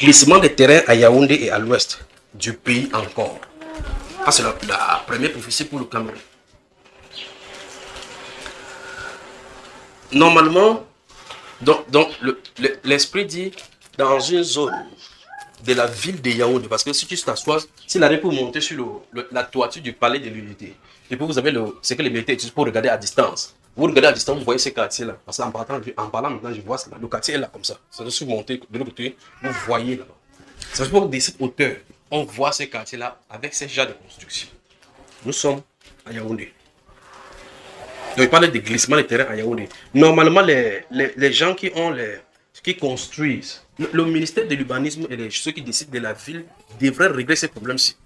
glissement des terrains à Yaoundé et à l'ouest du pays encore. Ah, c'est la première prophétie pour le Cameroun. Normalement, l'esprit dit dans une zone de la ville de Yaoundé, parce que si tu t'assois, s'il arrive pour monter sur la toiture du palais de l'unité, et puis vous avez ce que les militaires utilisent pour regarder à distance. Vous regardez à distance, vous voyez ces quartiers-là. Parce qu'en parlant maintenant, je vois cela. Le quartier est là comme ça. Ça doit se monter de l'autre côté, vous voyez là-bas. C'est pour de cette hauteur, on voit ces quartiers-là avec ces genres de construction. Nous sommes à Yaoundé. Donc, il parle de glissement des terrains à Yaoundé. Normalement, les gens qui construisent, le ministère de l'urbanisme et ceux qui décident de la ville devraient régler ces problèmes-ci.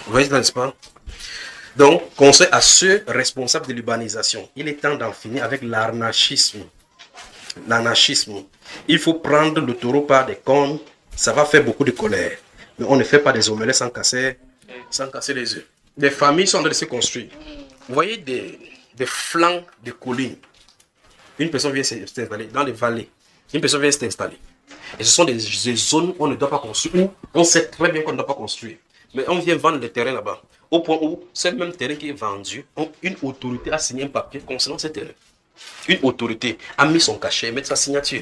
Vous voyez, n'est-ce pas? Donc, conseil à ceux responsables de l'urbanisation, il est temps d'en finir avec l'anarchisme. L'anarchisme. Il faut prendre le taureau par des cornes, ça va faire beaucoup de colère. Mais on ne fait pas des omelettes sans casser les œufs. Les familles sont en train de se construire. Vous voyez des flancs de collines. Une personne vient s'installer dans les vallées. Une personne vient s'installer. Et ce sont des zones où on ne doit pas construire, où on sait très bien qu'on ne doit pas construire. Mais on vient vendre des terrains là-bas. Au point où ce même terrain qui est vendu, une autorité a signé un papier concernant ce terrain. Une autorité a mis son cachet, mettre sa signature.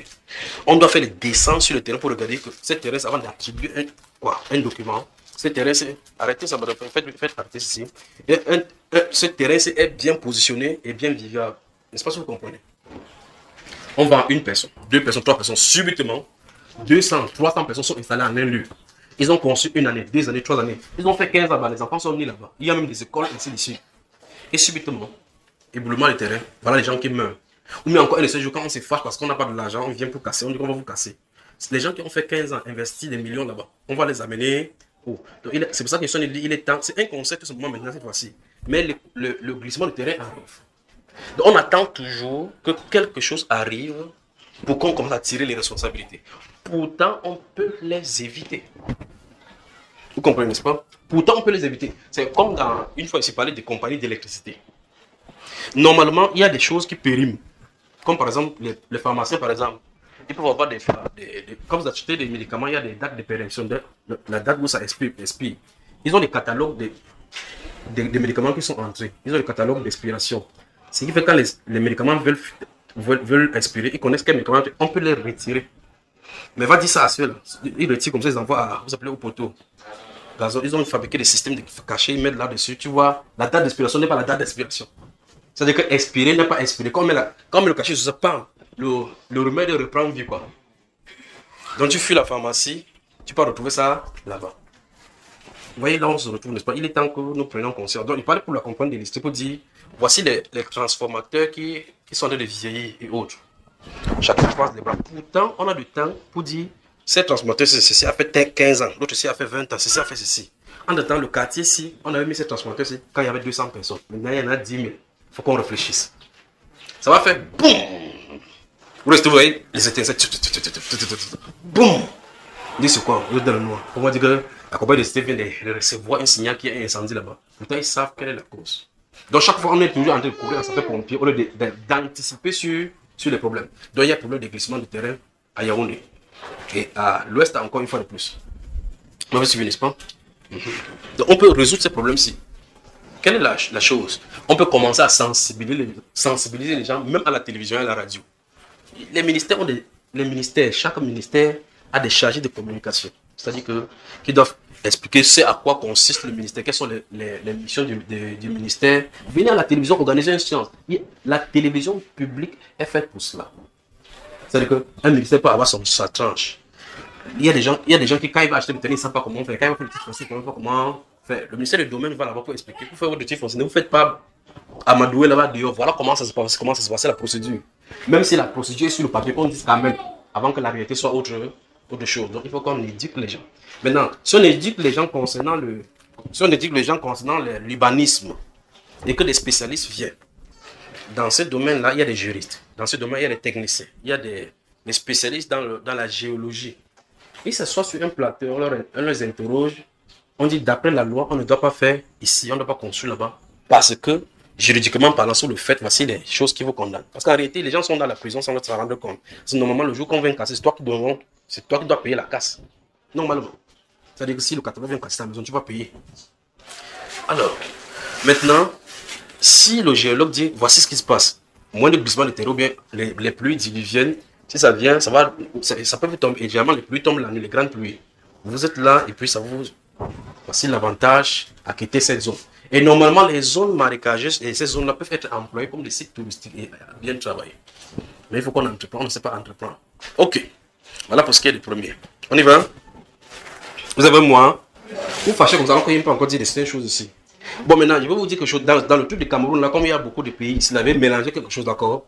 On doit faire les descentes sur le terrain pour regarder que ce terrain, avant d'attribuer un document. Ce terrain, c'est arrêtez ça, faites arrêter ceci. Ce terrain est bien positionné et bien vivable. N'est-ce pas si vous comprenez? On vend une personne, deux personnes, trois personnes. Subitement, 200, 300 personnes sont installées en un lieu. Ils ont conçu une année, 2 années, 3 années. Ils ont fait 15 ans, les enfants sont nés là-bas. Il y a même des écoles ici, ici. Et subitement, éboulement de terrain, voilà les gens qui meurent. Ou bien encore un de ces jours, quand on se fâche parce qu'on n'a pas de l'argent, on vient pour casser, on dit qu'on va vous casser. Les gens qui ont fait 15 ans, investi des millions là-bas, on va les amener. Oh. C'est pour ça que il est temps. C'est un concept tout simplement maintenant cette fois-ci. Mais le glissement de terrain arrive. Donc on attend toujours que quelque chose arrive pour qu'on commence à tirer les responsabilités. Pourtant, on peut les éviter. Vous comprenez, n'est-ce pas? Pourtant, on peut les éviter. C'est comme une fois ici parlé des compagnies d'électricité. Normalement, il y a des choses qui périment. Comme par exemple, les pharmaciens, par exemple, ils peuvent avoir quand vous achetez des médicaments, il y a des dates de péremption, la date où ça expire. Ils ont des catalogues des médicaments qui sont entrés. Ils ont des catalogues d'expiration. Ce qui fait que quand les médicaments veulent expirer, ils connaissent quels médicaments, on peut les retirer. Mais va dire ça à ceux-là. Ils retirent comme ça, ils envoient vous appelez au poteau. Ils ont fabriqué des systèmes de cachets, ils mettent là-dessus. Tu vois, la date d'expiration n'est pas la date d'expiration. C'est-à-dire que expirer n'est pas expirer. Comme le cachet se pend, le remède reprend vie, quoi. Donc tu fuis la pharmacie, tu peux retrouver ça là-bas. Vous voyez, là on se retrouve, n'est-ce pas? Il est temps que nous prenions conscience. Donc il parlait pour la compagnie de l'histoire pour dire, voici les transformateurs qui sont en train de vieillir et autres. Chacun passe les bras. Pourtant, on a du temps pour dire, ces transformateurs, ceci a fait 15 ans, l'autre ceci a fait 20 ans, ceci a fait ceci. En attendant, le quartier, si on avait mis ces transformateurs quand il y avait 200 personnes, maintenant il y en a 10 000. Il faut qu'on réfléchisse. Ça va faire boum. Vous restez, vous voyez, les étincelles. Boum. Dis c'est quoi? Vous êtes dans le noir. Comment dire que la compagnie de cité vient de recevoir un signal qu'il y a un incendie là-bas. Pourtant, ils savent quelle est la cause. Donc, chaque fois, on est toujours en train de courir à sapeur-pompier au lieu d'anticiper sur les problèmes. Donc, il y a un problème de glissement de terrain à Yaoundé. Et à l'ouest, encore une fois de plus. Vous me suivez, n'est-ce pas? Donc, on peut résoudre ces problèmes-ci. Quelle est la chose? On peut commencer à sensibiliser les gens, même à la télévision et à la radio. Les ministères, chaque ministère a des chargés de communication. C'est-à-dire qu'ils doivent expliquer à quoi consiste le ministère, quelles sont les missions du ministère. Venez à la télévision organiser une séance. La télévision publique est faite pour cela. C'est-à-dire qu'un ministère peut avoir sa tranche. Il y a des gens qui, quand ils vont acheter le terrain, ils ne savent pas comment faire. Quand ils vont faire le titre foncier, ils ne savent pas comment faire. Le ministère du domaine va là-bas pour expliquer. Pour faire votre titre foncier, ne vous faites pas amadouer là-bas dehors. Voilà comment ça se passe, la procédure. Même si la procédure est sur le papier, qu'on dise quand même, avant que la réalité soit autre chose. Donc il faut qu'on éduque les gens. Maintenant, si on éduque les gens concernant l'urbanisme et que des spécialistes viennent, dans ce domaine-là, il y a des juristes. Dans ce domaine, il y a des techniciens. Il y a des spécialistes dans la géologie. Ils s'assoient sur un plateau, on les interroge. On dit d'après la loi, on ne doit pas faire ici, on ne doit pas construire là-bas. Parce que juridiquement parlant, sur le fait, voici les choses qui vous condamnent. Parce qu'en réalité, les gens sont dans la prison sans se rendre compte. Normalement, le jour qu'on vient casser, c'est toi qui dois payer la casse. Normalement. C'est-à-dire que si le 80 vient casser ta maison, tu vas payer. Alors, maintenant, si le géologue dit, voici ce qui se passe. Moins de glissement de terreau, bien, les pluies diluviennes, si ça vient, ça peut vous tomber. Et généralement, les pluies tombent la nuit, les grandes pluies. Vous êtes là et puis ça vous... Voici l'avantage à quitter cette zone. Et normalement, les zones marécageuses et ces zones-là peuvent être employées comme des sites touristiques et bien travailler. Mais il faut qu'on entreprenne, on ne sait pas entreprendre. Ok. Voilà pour ce qui est du premier. On y va? Vous avez moi? Vous fâchez comme ça, on ne peut pas encore dire des choses ici. Bon, maintenant, je vais vous dire quelque chose. Dans le truc du Cameroun, là, comme il y a beaucoup de pays, s'il avait mélangé quelque chose, d'accord?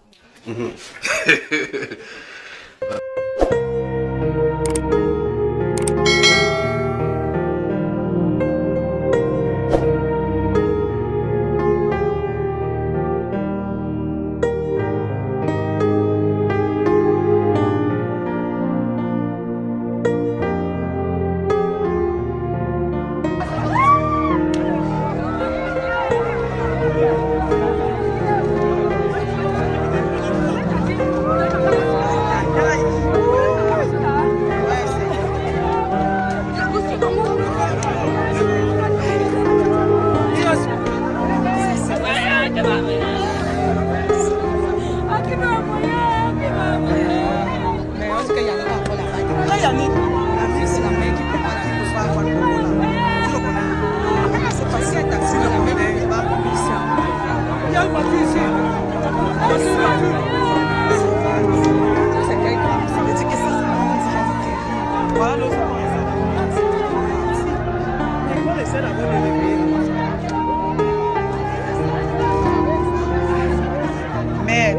Mais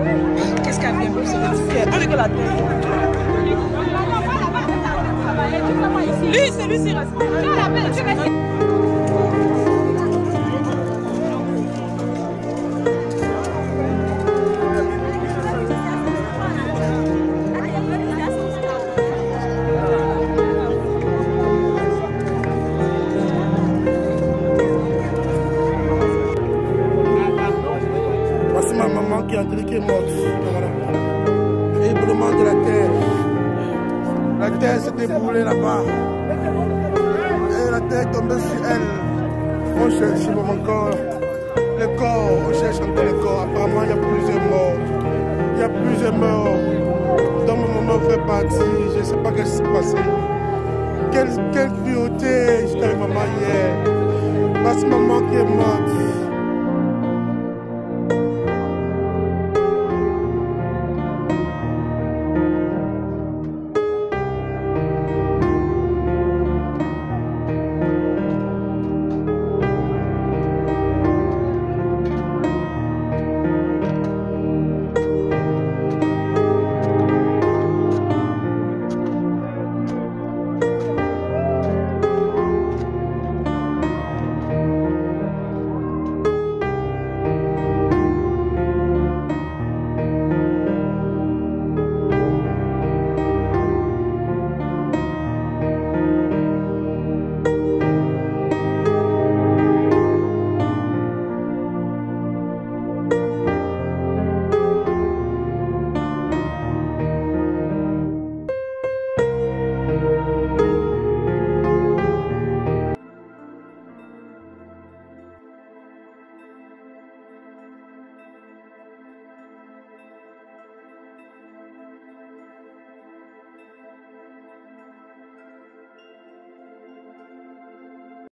qu'est-ce qu'elle vient pour se faire? On est que la tête. Lui, c'est lui, c'est responsable. Ma maman qui est morte. Voilà. Éboulement de la terre. La terre s'est déboulée là-bas. Et la terre est tombée sur elle. On cherche mon corps. Le corps, on cherche encore le corps. Apparemment, il y a plusieurs morts. Il y a plusieurs morts. Dont mon maman fait partie. Je ne sais pas ce qui s'est passé. Quelle cruauté. J'étais avec maman hier. Parce que maman qui est morte.